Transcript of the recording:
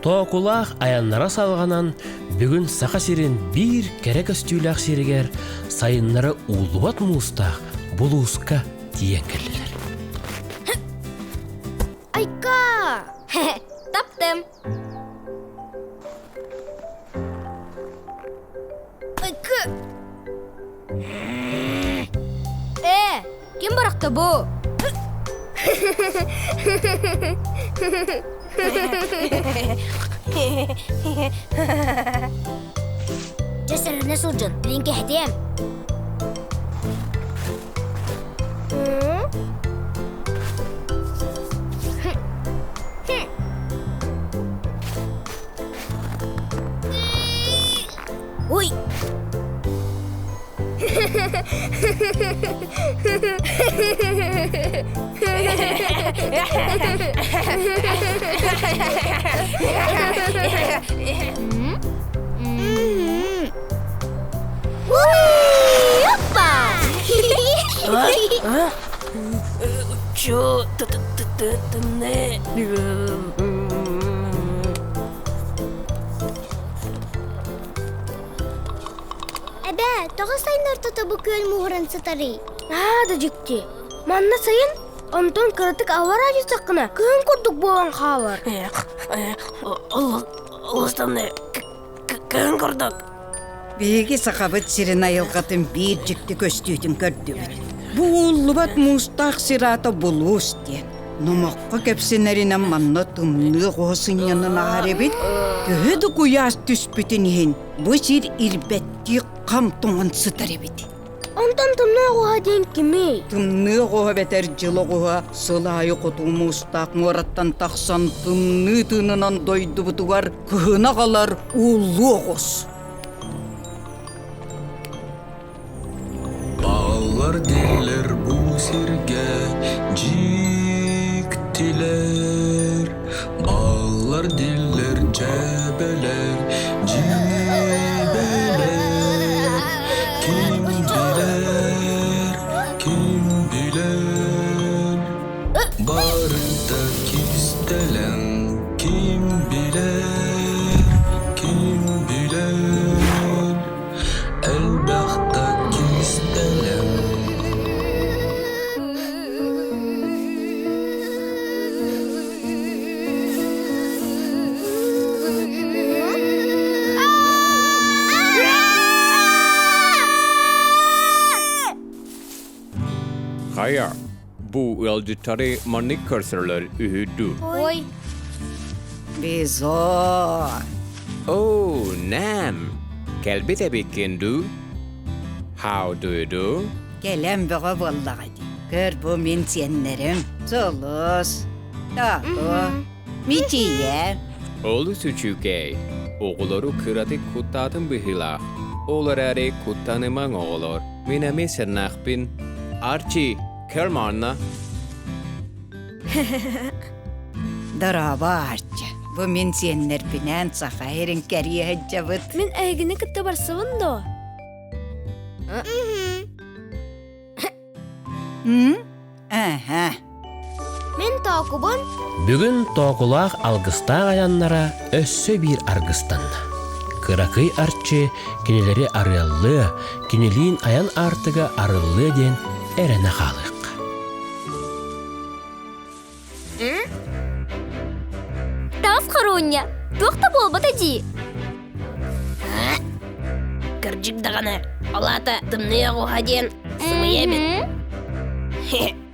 тоокулаах аяннара салганан бүгүн сака сирин бир керек өстүүлээх сиригер сайыннары уулубат муустаах Булууска тиен келлилер. Айка! Таптым. Айка! Ким баракта бу? جسر نسوجن لينك هديم وي Чё ты не? أبا تغسين نرتطب كل مهرن ستري هذا جكتي ما النسين أنتون كرتك أوراج سقنا كم كردك بوان خاور الله ستنى كم كردك Беги сақабыт сирен айылғатын бейір жікті көстейтін көрдібіт. Бұллыбат мұстақ сирата Булуус ден. Нұмаққа кәпсенерінен манна тымны ғосын янын ағаребет. Көді құяс түспітін ен. Бұ сир ирбәтті қам тұңын сытаребет. أنتون تمنعوا هدين كمي Тымны ғоға бәтер жылы ғоға сылайы құту мұстақ мұраттан тақсан тымны тынынан дойды бұтуар күхіна қалар ұлы ғос. Bağlar diller bu sirge ciktiler. Bağlar diller cebeler cibeler. Kim biler, kim biler. Barında kistelen kim biler, kim biler. Elbette kistelen. Hayır, bu ıldırları manik körsürler ühüdü. Ой Biz o. Oh, nam. Kelbite bikindu. How do you do? Gelen bağa vallahi. Gör bu men senlerim. Zulus. Taaku. Miciye. Oğlu suçuke. Oğulları kıratık kuttatın bihila. Oğulları kuttanıman oğulur. Minemi sernakbin. Archie, kermarna. Daraba arca. Bu men senler binen sahayerin keriye hacabıt. من أهجني كنت برسوندو Aha. من تاكبون Бүгүн тоокулаах алгыстаах аяннара өссө бир аргыстан. Кыракый арчы кинелери арыллы, кинелиин аян артыга арыллы ден эрене халык. تاسخرونيا توقت болбата ди Кырджик дагана. Алата тымны ғу хаден сымые бит.